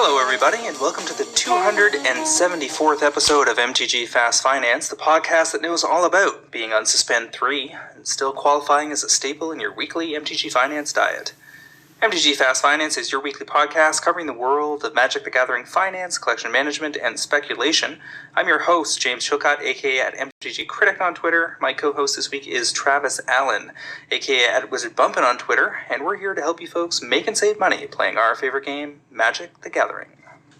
Hello everybody, and welcome to the 274th episode of MTG Fast Finance, the podcast that knows all about being on Suspend 3 and still qualifying as a staple in your weekly MTG Finance diet. MTG Fast Finance is your weekly podcast covering the world of Magic the Gathering finance, collection management, and speculation. I'm your host, James Chilcott, aka at MTG Critic on Twitter. My co-host this week is Travis Allen, aka at Wizard Bumpin' on Twitter, and we're here to help you folks make and save money playing our favorite game, Magic the Gathering.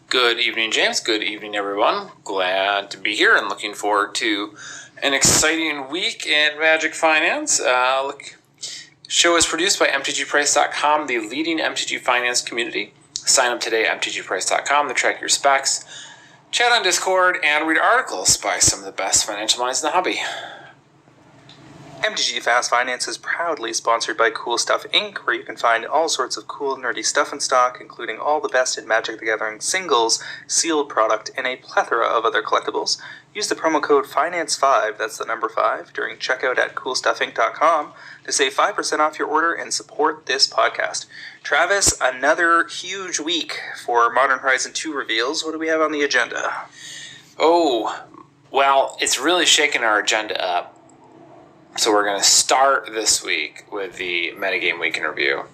Good evening, James. Good evening, everyone. Glad to be here and looking forward to an exciting week in Magic Finance. Show is produced by MTGPrice.com, the leading MTG finance community. Sign up today at MTGPrice.com to track your specs, chat on Discord, and read articles by some of the best financial minds in the hobby. MTG Fast Finance is proudly sponsored by Cool Stuff Inc., where you can find all sorts of cool, nerdy stuff in stock, including all the best in Magic the Gathering singles, sealed product, and a plethora of other collectibles. Use the promo code FINANCE5, that's the number 5, during checkout at CoolStuffInc.com to save 5% off your order and support this podcast. Travis, another huge week for Modern Horizon 2 reveals. What do we have on the agenda? Oh, well, it's really shaking our agenda up. So we're going to start this week with the Metagame Week in Review.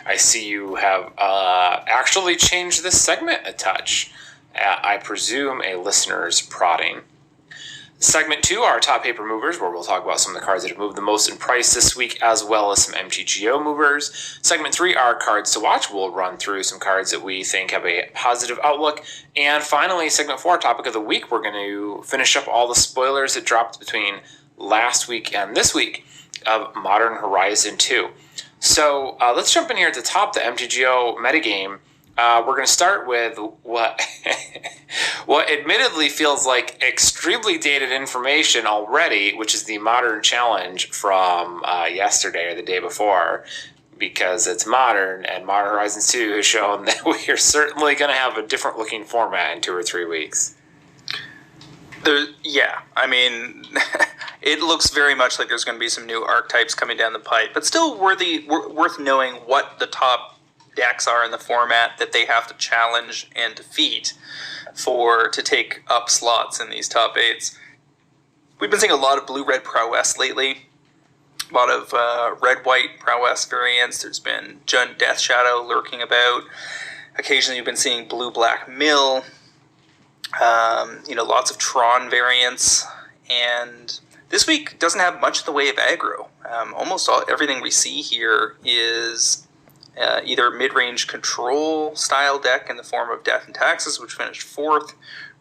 I see you have actually changed this segment a touch. I presume a listener's prodding. Segment 2, our top paper movers, where we'll talk about some of the cards that have moved the most in price this week, as well as some MTGO movers. Segment 3, our cards to watch. We'll run through some cards that we think have a positive outlook. And finally, segment 4, topic of the week, we're going to finish up all the spoilers that dropped between last week and this week of Modern Horizon 2. So let's jump in here at the top, the MTGO metagame. We're going to start with what admittedly feels like extremely dated information already, which is the Modern Challenge from yesterday or the day before, because it's Modern, and Modern Horizon 2 has shown that we are certainly going to have a different looking format in 2 or 3 weeks. It looks very much like there's going to be some new archetypes coming down the pipe, but still worth knowing what the top decks are in the format that they have to challenge and defeat to take up slots in these top 8s. We've been seeing a lot of blue-red prowess lately, a lot of red-white prowess variants. There's been Jund Death Shadow lurking about. Occasionally you've been seeing blue-black mill. Lots of Tron variants, and this week doesn't have much in the way of aggro. Everything we see here is either mid-range control style deck in the form of Death and Taxes, which finished 4th,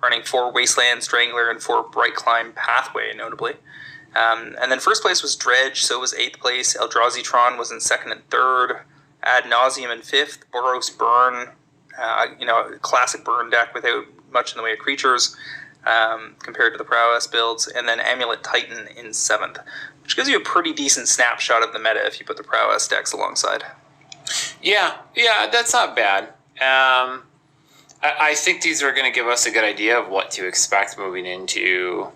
running 4 Wasteland Strangler and 4 Bright Climb Pathway, notably. And then first place was Dredge, so was 8th place. Eldrazi Tron was in 2nd and 3rd. Ad Nauseam in 5th. Boros Burn, a classic burn deck without much in the way of creatures compared to the Prowess builds, and then Amulet Titan in 7th, which gives you a pretty decent snapshot of the meta if you put the Prowess decks alongside. Yeah, that's not bad. I think these are going to give us a good idea of what to expect moving into,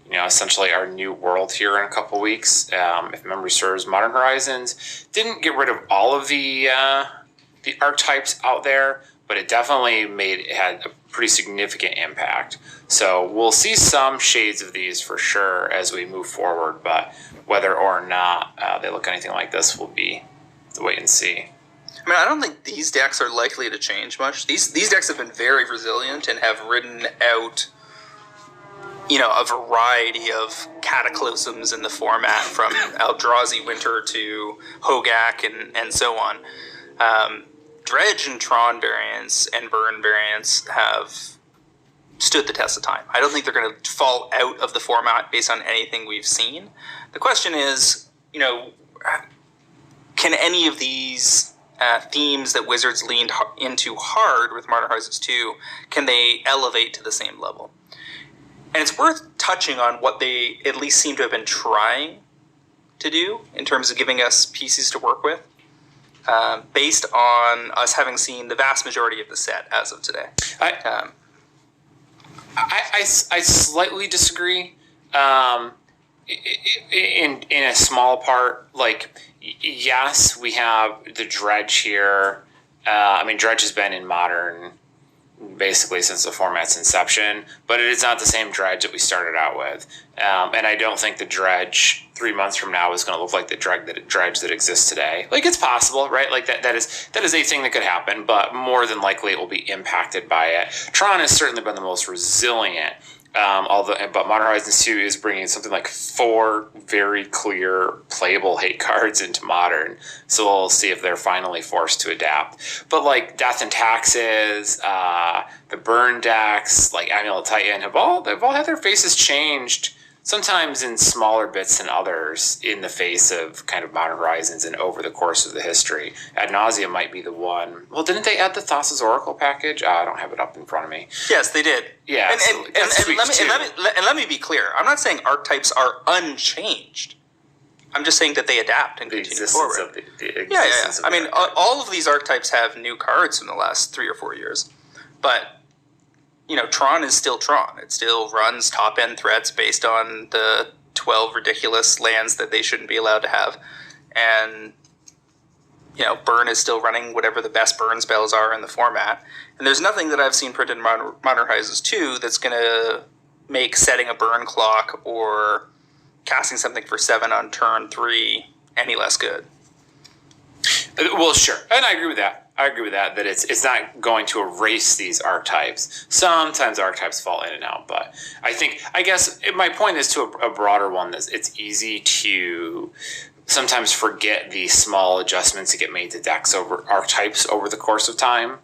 essentially our new world here in a couple weeks. If memory serves, Modern Horizons didn't get rid of all of the archetypes out there, but it definitely had a pretty significant impact. So we'll see some shades of these for sure as we move forward, but whether or not they look anything like this will be the wait and see. I don't think these decks are likely to change much. These decks have been very resilient and have ridden out, a variety of cataclysms in the format, from Eldrazi Winter to Hogak and so on. Dredge and Tron variants and Burn variants have stood the test of time. I don't think they're going to fall out of the format based on anything we've seen. The question is, can any of these themes that Wizards leaned into hard with Modern Horizons 2, can they elevate to the same level? And it's worth touching on what they at least seem to have been trying to do in terms of giving us pieces to work with. Based on us having seen the vast majority of the set as of today. I slightly disagree. In a small part, yes, we have the Dredge here. Dredge has been in Modern basically since the format's inception, but it is not the same dredge that we started out with. And I don't think the dredge 3 months from now is going to look like the dredge that exists today. Like, it's possible, right? Like that is a thing that could happen, but more than likely it will be impacted by it. Tron has certainly been the most resilient. But Modern Horizons 2 is bringing something like 4 very clear playable hate cards into Modern, so we'll see if they're finally forced to adapt. But like Death and Taxes, the Burn decks, like Amulet Titan, they've all had their faces changed. Sometimes in smaller bits than others in the face of kind of Modern Horizons and over the course of the history. Ad Nauseam might be the one. Well, didn't they add the Thassa's Oracle package? I don't have it up in front of me. Yes, they did. Yeah, and let me be clear. I'm not saying archetypes are unchanged. I'm just saying that they adapt and continue forward. Yeah. I mean, all of these archetypes have new cards in the last 3 or 4 years, but Tron is still Tron. It still runs top-end threats based on the 12 ridiculous lands that they shouldn't be allowed to have. And, Burn is still running whatever the best burn spells are in the format. And there's nothing that I've seen printed in Modern Horizons 2 that's going to make setting a burn clock or casting something for 7 on turn 3 any less good. Well, sure. And I agree with that. That it's not going to erase these archetypes. Sometimes archetypes fall in and out, but I guess my point is to a broader one. That it's easy to sometimes forget the small adjustments that get made to decks over archetypes over the course of time.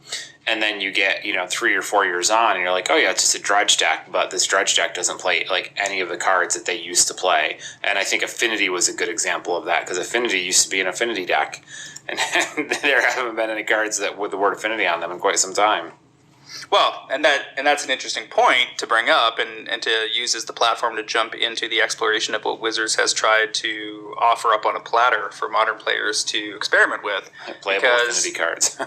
And then you get, 3 or 4 years on and you're like, oh yeah, it's just a dredge deck, but this dredge deck doesn't play like any of the cards that they used to play. And I think Affinity was a good example of that, because Affinity used to be an Affinity deck. And there haven't been any cards that with the word Affinity on them in quite some time. Well, and that's an interesting point to bring up and to use as the platform to jump into the exploration of what Wizards has tried to offer up on a platter for modern players to experiment with. Playable Affinity cards.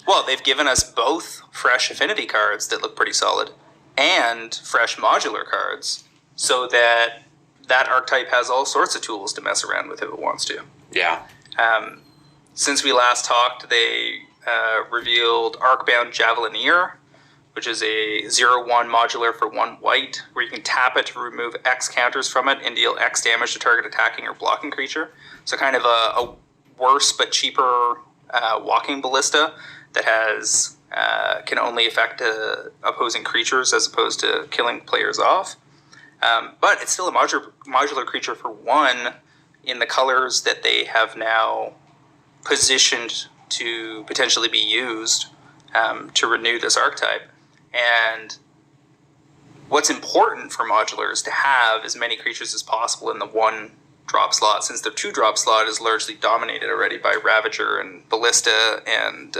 Well, they've given us both fresh Affinity cards that look pretty solid and fresh modular cards, so that archetype has all sorts of tools to mess around with if it wants to. Yeah. Since we last talked, they revealed Arcbound Javelineer, which is a 0/1 modular for 1 white, where you can tap it to remove X counters from it and deal X damage to target attacking or blocking creature. So kind of a worse but cheaper walking ballista that has can only affect opposing creatures as opposed to killing players off. But it's still a modular creature for 1 in the colors that they have now positioned to potentially be used to renew this archetype. And what's important for modular is to have as many creatures as possible in the 1 drop slot, since their 2 drop slot is largely dominated already by Ravager and Ballista and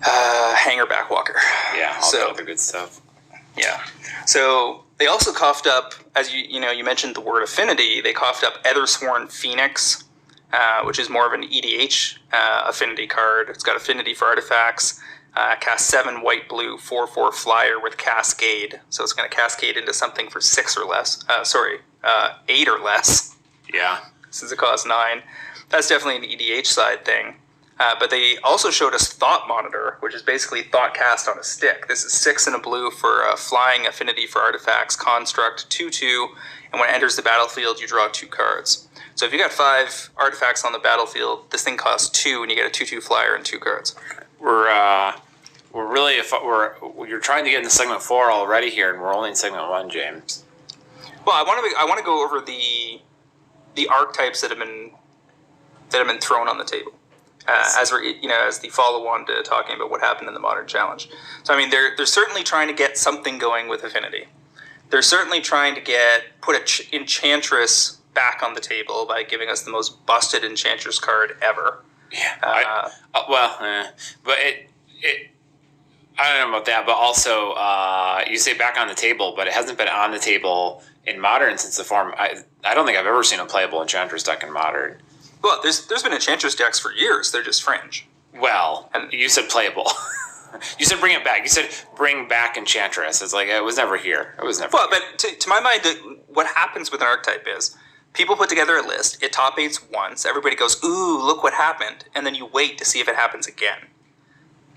Hangerback Walker. Yeah, all the other good stuff. Yeah. So they also coughed up, as you mentioned the word Affinity, they coughed up Ethersworn Phoenix, which is more of an EDH affinity card. It's got affinity for artifacts. Cast 7 white-blue 4/4 flyer with Cascade. So it's going to cascade into something for 6 or less. 8 or less. Yeah. Since it costs 9. That's definitely an EDH side thing. But they also showed us Thought Monitor, which is basically Thought Cast on a stick. This is 6 and a blue for flying affinity for artifacts, construct, 2/2, and when it enters the battlefield, you draw 2 cards. So if you got 5 artifacts on the battlefield, this thing costs 2, and you get a 2/2 flyer and 2 cards. You're trying to get into segment 4 already here, and we're only in segment 1, James. Well, I want to go over the archetypes that have been thrown on the table. As the follow-on to talking about what happened in the Modern Challenge. So, I mean, they're certainly trying to get something going with Affinity. They're certainly trying to put Enchantress back on the table by giving us the most busted Enchantress card ever. Yeah. But I don't know about that, but also you say back on the table, but it hasn't been on the table in Modern since the form. I don't think I've ever seen a playable Enchantress deck in Modern. Well, there's been Enchantress decks for years. They're just fringe. Well, and you said playable. You said bring it back. You said bring back Enchantress. It's like it was never here. It was never. Well, here. But to my mind, what happens with an archetype is people put together a list. It top 8s once. Everybody goes, "Ooh, look what happened," and then you wait to see if it happens again.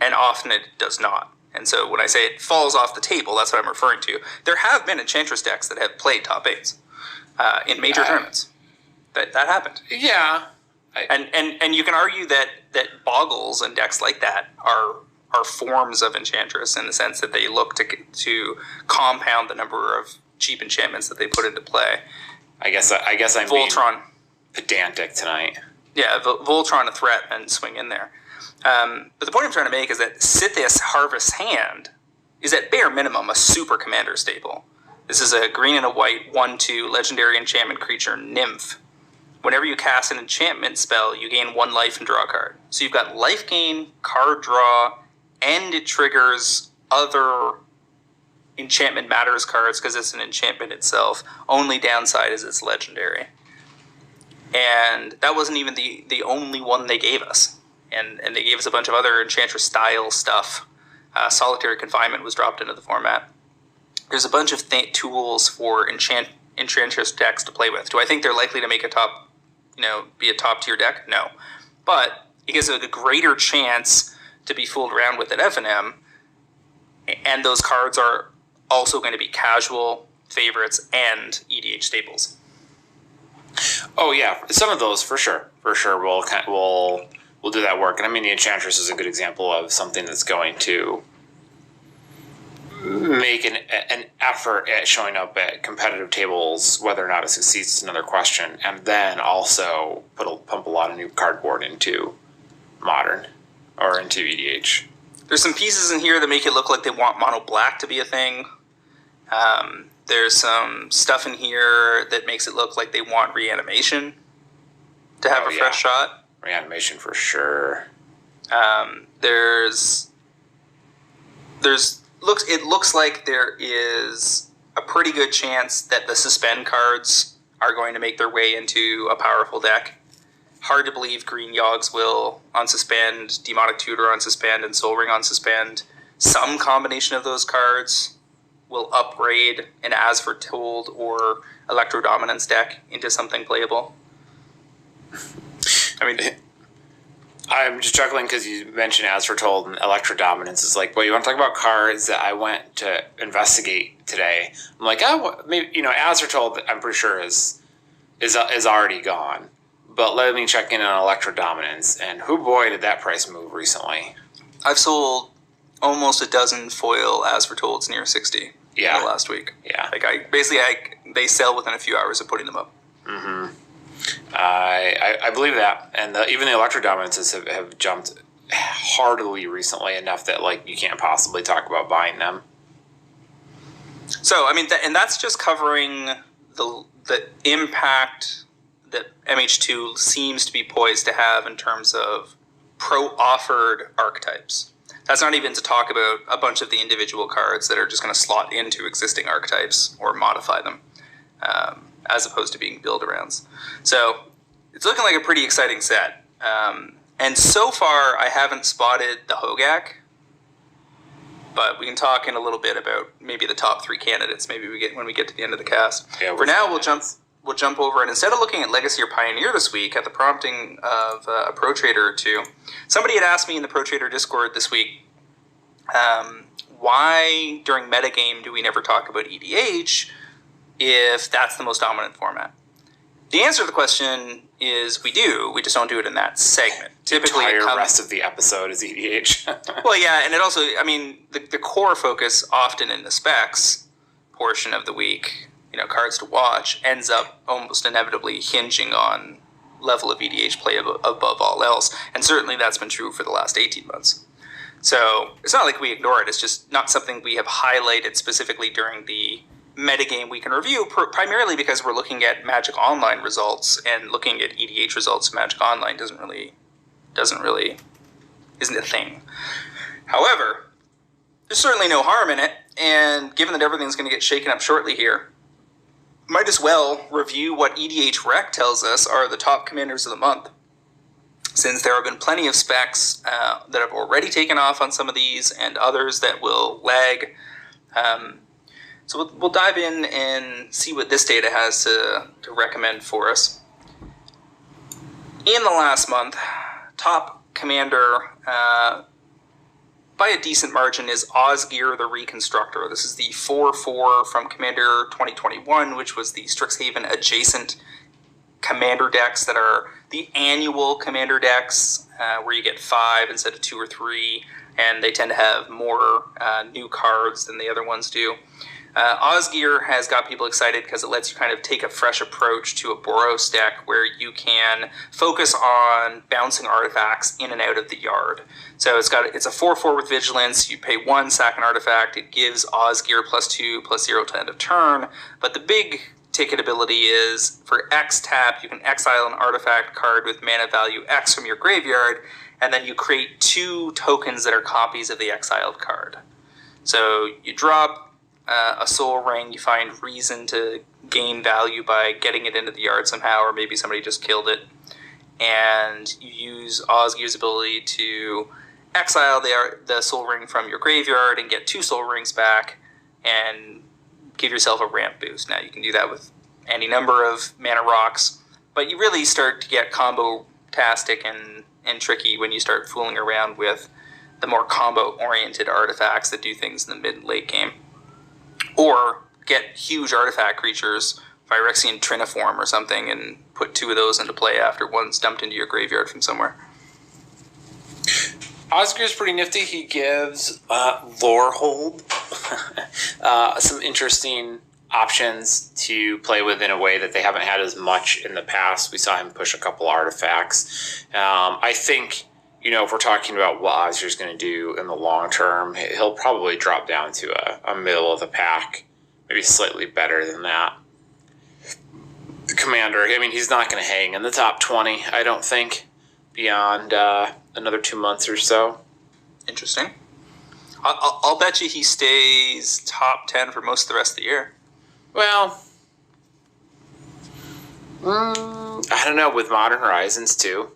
and often it does not. And so when I say it falls off the table, that's what I'm referring to. There have been Enchantress decks that have played top 8s in major tournaments. That happened. Yeah. And you can argue that boggles and decks like that are forms of Enchantress in the sense that they look to compound the number of cheap enchantments that they put into play. I guess I'm Voltron being pedantic tonight. Yeah, Voltron a threat and swing in there. But the point I'm trying to make is that Sithis Harvest Hand is at bare minimum a super commander staple. This is a green and a white 1/2 legendary enchantment creature Nymph. Whenever you cast an enchantment spell, you gain 1 life and draw a card. So you've got life gain, card draw, and it triggers other enchantment matters cards because it's an enchantment itself. Only downside is it's legendary. And that wasn't even the only one they gave us. And they gave us a bunch of other Enchantress style stuff. Solitary Confinement was dropped into the format. There's a bunch of tools for Enchantress decks to play with. Do I think they're likely to make be a top tier deck? No. But it gives it a greater chance to be fooled around with at FNM. And those cards are also going to be casual favorites and EDH staples. Oh yeah, some of those for sure. We'll do that work. And I mean, the Enchantress is a good example of something that's going to make an effort at showing up at competitive tables. Whether or not it succeeds is another question. And then also pump a lot of new cardboard into Modern or into EDH. There's some pieces in here that make it look like they want mono black to be a thing. There's some stuff in here that makes it look like they want Reanimation to have a fresh shot. Reanimation for sure. It looks like there is a pretty good chance that the Suspend cards are going to make their way into a powerful deck. Hard to believe Green Yogg's Will on Suspend, Demonic Tutor on Suspend, and Soul Ring on Suspend. Some combination of those cards will upgrade an As Foretold or Electro Dominance deck into something playable. I mean, I'm just chuckling because you mentioned As Foretold and Electro Dominance. Is like, well, you want to talk about cards that I went to investigate today? I'm like, maybe As Foretold, I'm pretty sure is already gone. But let me check in on Electro Dominance, and who boy did that price move recently? I've sold almost a dozen foil As Fortolds near 60 in the last week. Yeah. They sell within a few hours of putting them up. Mm-hmm. I believe that. And even the Electro Dominances have jumped heartily recently enough that you can't possibly talk about buying them. So, I mean, and that's just covering the impact that MH2 seems to be poised to have in terms of pro-offered archetypes. That's not even to talk about a bunch of the individual cards that are just going to slot into existing archetypes or modify them, as opposed to being build-arounds. So it's looking like a pretty exciting set. And so far, I haven't spotted the Hogak, but we can talk in a little bit about maybe the top 3 candidates. Maybe when we get to the end of the cast. Yeah, for now, we'll jump over, and instead of looking at Legacy or Pioneer this week, at the prompting of a Pro Trader or two, somebody had asked me in the Pro Trader Discord this week, why during metagame do we never talk about EDH if that's the most dominant format? The answer to the question is we do. We just don't do it in that segment. Typically, the entire rest of the episode is EDH. Well, yeah, and it also, I mean, the core focus often in the specs portion of the week, cards to watch, ends up almost inevitably hinging on level of EDH play above all else. And certainly that's been true for the last 18 months. So it's not like we ignore it. It's just not something we have highlighted specifically during the metagame week in review, primarily because we're looking at Magic Online results, and looking at EDH results in Magic Online isn't a thing. However, there's certainly no harm in it, and given that everything's going to get shaken up shortly here, might as well review what EDH Rec tells us are the top commanders of the month, since there have been plenty of specs that have already taken off on some of these, and others that will lag. So we'll dive in and see what this data has to recommend for us. In the last month, top commander by a decent margin, is Osgear the Reconstructor. This is the 4/4 from Commander 2021, which was the Strixhaven adjacent commander decks that are the annual commander decks, where you get 5 instead of 2 or 3, and they tend to have more new cards than the other ones do. Osgear has got people excited because it lets you kind of take a fresh approach to a Boros deck where you can focus on bouncing artifacts in and out of the yard. So it's a 4/4 with Vigilance. You pay 1, sack an artifact. It gives Osgear +2/+0 to end of turn. But the big ticket ability is for X tap, you can exile an artifact card with mana value X from your graveyard, and then you create 2 tokens that are copies of the exiled card. So you drop a Soul Ring, you find reason to gain value by getting it into the yard somehow, or maybe somebody just killed it, and you use Osgear's ability to exile the Soul Ring from your graveyard and get 2 Soul Rings back and give yourself a ramp boost. Now you can do that with any number of mana rocks, but you really start to get combo-tastic and tricky when you start fooling around with the more combo-oriented artifacts that do things in the mid and late game. Or get huge artifact creatures, Phyrexian Triniform or something, and put 2 of those into play after one's dumped into your graveyard from somewhere. Osgear's pretty nifty. He gives Lorehold some interesting options to play with in a way that they haven't had as much in the past. We saw him push a couple artifacts. I think, if we're talking about what Osgear's going to do in the long term, he'll probably drop down to a middle of the pack, maybe slightly better than that. The Commander, he's not going to hang in the top 20, I don't think, beyond another 2 months or so. Interesting. I'll bet you he stays top 10 for most of the rest of the year. Well, I don't know, with Modern Horizons too.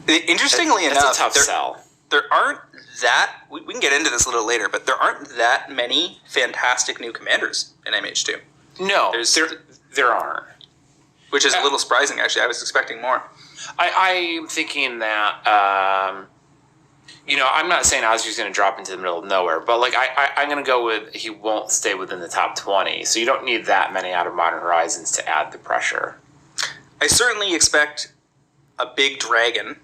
Interestingly enough, that's a tough sell. There aren't that, we can get into this a little later, but there aren't that many fantastic new commanders in MH2. No, there aren't. Which is a little surprising, actually. I was expecting more. I'm thinking that, I'm not saying Osgear's going to drop into the middle of nowhere, but I'm going to go with he won't stay within the top 20, so you don't need that many out of Modern Horizons to add the pressure. I certainly expect a big dragon,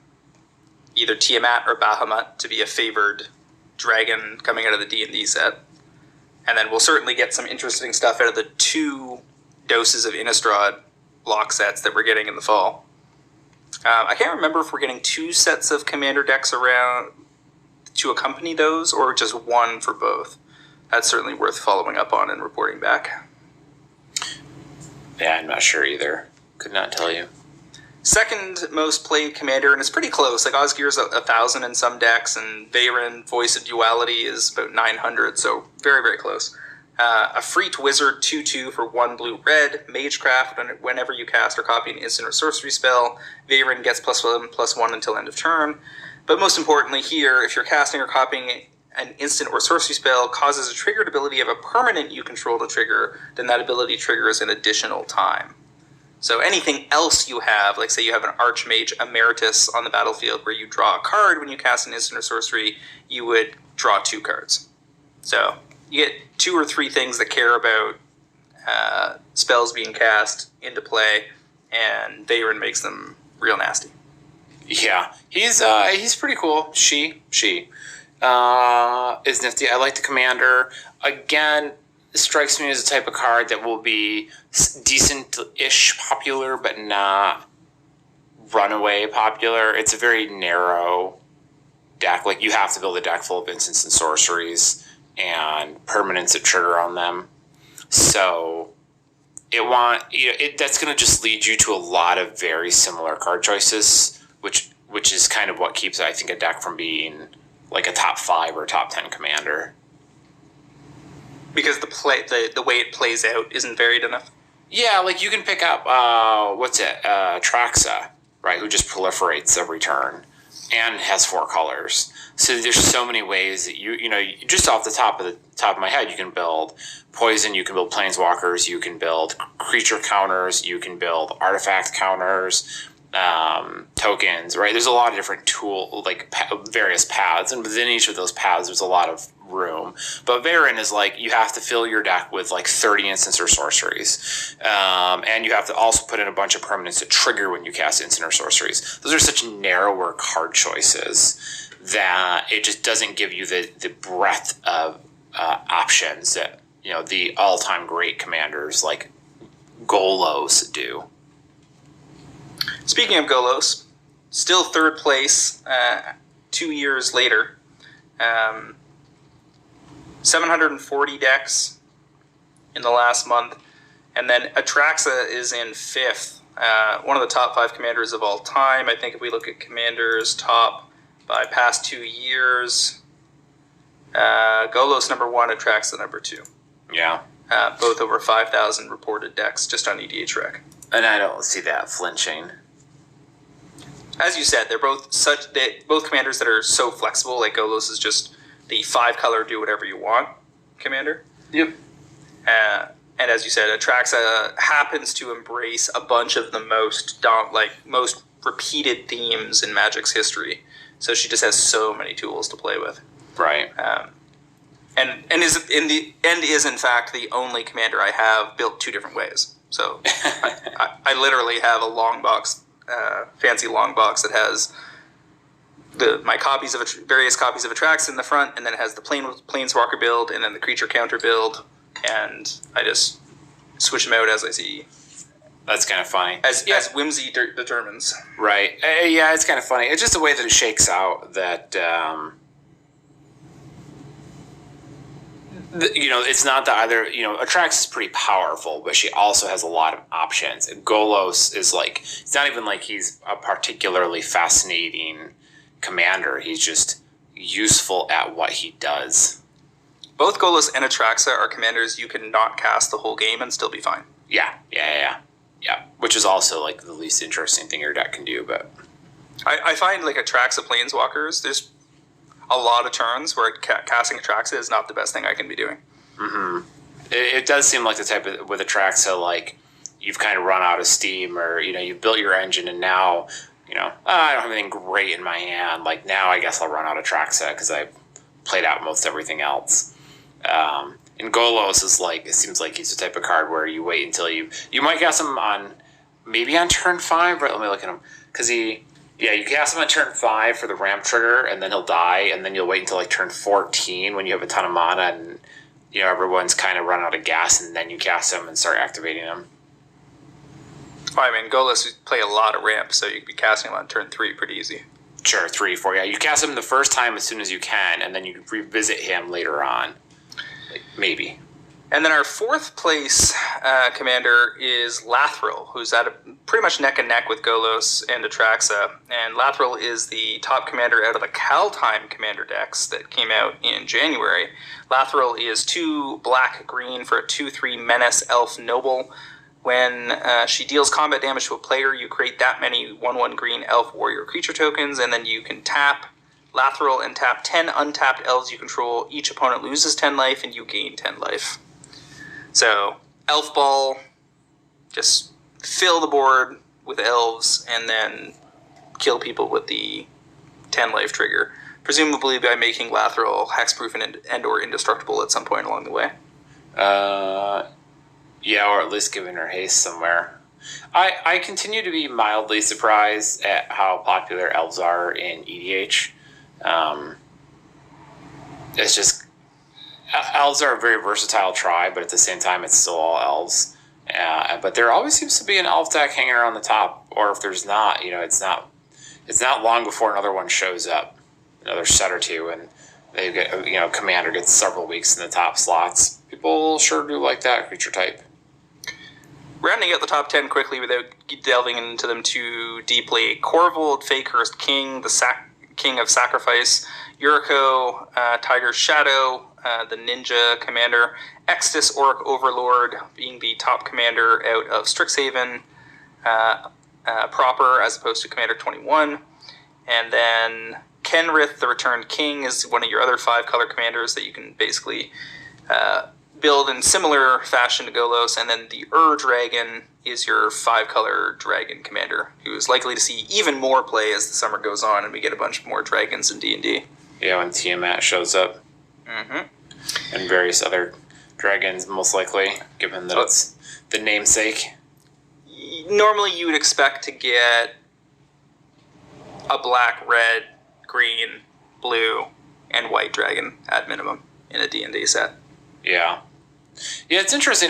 either Tiamat or Bahamut, to be a favored dragon coming out of the D&D set. And then we'll certainly get some interesting stuff out of the 2 doses of Innistrad block sets that we're getting in the fall. I can't remember if we're getting 2 sets of commander decks around to accompany those, or just 1 for both. That's certainly worth following up on and reporting back. Yeah, I'm not sure either. Could not tell you. Second most played commander, and it's pretty close. Osgear's 1,000 in some decks, and Veyron, Voice of Duality, is about 900, so very, very close. A Freet Wizard 2/2 for 1 blue-red. Magecraft, whenever you cast or copy an instant or sorcery spell, Veyron gets +1/+1 until end of turn. But most importantly here, if you're casting or copying an instant or sorcery spell causes a triggered ability of a permanent you control to trigger, then that ability triggers an additional time. So anything else you have, like say you have an Archmage Emeritus on the battlefield where you draw a card when you cast an instant or sorcery, you would draw 2 cards. So you get 2 or 3 things that care about spells being cast into play, and Veyron makes them real nasty. Yeah, he's pretty cool. She is nifty. I like the Commander. Again, strikes me as a type of card that will be decent-ish popular, but not runaway popular. It's a very narrow deck. You have to build a deck full of instants and sorceries and permanents that trigger on them. So that's going to just lead you to a lot of very similar card choices, which is kind of what keeps, I think, a deck from being a top 5 or top 10 commander. Because the way it plays out isn't varied enough? Yeah, you can pick up, Traxa, right, who just proliferates every turn and has 4 colors. So there's so many ways that you just off the top of my head, you can build poison, you can build planeswalkers, you can build creature counters, you can build artifact counters. tokens, right? There's a lot of different various paths, and within each of those paths, there's a lot of room. But Varen is like, you have to fill your deck with like 30 instants or sorceries, and you have to also put in a bunch of permanents that trigger when you cast instant or sorceries. Those are such narrower card choices that it just doesn't give you the breadth of options that the all-time great commanders like Golos do. Speaking of Golos, still third place 2 years later. 740 decks in the last month. And then Atraxa is in fifth. One of the top 5 commanders of all time. I think if we look at commanders top by past 2 years, Golos number 1, Atraxa number 2. Yeah. Both over 5,000 reported decks just on EDH Rec. And I don't see that flinching. As you said, they're both both commanders that are so flexible. Like Golos is just the 5-color do whatever you want commander. Yep. And as you said, Atraxa happens to embrace a bunch of the most repeated themes in Magic's history. So she just has so many tools to play with. Right. And is in fact the only commander I have built 2 different ways. So I literally have a long box. Fancy long box that has my copies of various copies of Atraxa in the front, and then it has the Planeswalker build, and then the creature counter build, and I just switch them out as I see. That's kind of funny. As whimsy determines. Right. Yeah, it's kind of funny. It's just the way that it shakes out that it's not that either, Atraxa is pretty powerful, but she also has a lot of options. And Golos is like, it's not even like he's a particularly fascinating commander. He's just useful at what he does. Both Golos and Atraxa are commanders you can not cast the whole game and still be fine. Yeah. Which is also like the least interesting thing your deck can do, but I find like Atraxa Planeswalkers, there's a lot of turns where casting Atraxa is not the best thing I can be doing. Mm-hmm. It does seem like the type of, with Atraxa, like you've kind of run out of steam, or you've built your engine, and now I don't have anything great in my hand. Like now, I guess I'll run out of Atraxa because I played out most everything else. And Golos is like, it seems like he's the type of card where you wait until you might cast him maybe on turn 5. Right, let me look at him because you cast him on turn 5 for the ramp trigger, and then he'll die, and then you'll wait until like turn 14 when you have a ton of mana and everyone's kind of run out of gas, and then you cast him and start activating him. I mean, Golos play a lot of ramp, so you could be casting him on turn 3 pretty easy. Sure, 3, 4. Yeah, you cast him the first time as soon as you can, and then you revisit him later on. Maybe. And then our 4th place commander is Lathril, who's at pretty much neck and neck with Golos and Atraxa. And Lathril is the top commander out of the Kaldheim commander decks that came out in January. Lathril is 2 black-green for a 2/3 menace elf noble. When she deals combat damage to a player, you create that many 1/1 green elf warrior creature tokens, and then you can tap Lathril and tap 10 untapped elves you control. Each opponent loses 10 life, and you gain 10 life. So, Elf Ball, just fill the board with elves, and then kill people with the 10 life trigger. Presumably by making Lathril hexproof and or indestructible at some point along the way. Yeah, or at least giving her haste somewhere. I continue to be mildly surprised at how popular elves are in EDH. It's just, elves are a very versatile tribe, but at the same time, it's still all elves. But there always seems to be an elf deck hanging around the top, or if there's not, it's not long before another one shows up, another set or two, and they get, commander gets several weeks in the top slots. People sure do like that creature type. Rounding out the top 10 quickly without delving into them too deeply, Corvold, Fakehurst King, the King of Sacrifice, Yuriko, Tiger's Shadow, the Ninja Commander, Extus Orc Overlord being the top commander out of Strixhaven proper as opposed to Commander 21. And then Kenrith, the Returned King, is one of your other 5-color commanders that you can basically build in similar fashion to Golos, and then the Dragon is your 5-color dragon commander, who is likely to see even more play as the summer goes on, and we get a bunch more dragons in D&D. Yeah, when Tiamat shows up. Mm-hmm. And various other dragons, most likely, given that it's the namesake. Normally you would expect to get a black, red, green, blue, and white dragon at minimum in a D&D set. Yeah. Yeah, it's interesting.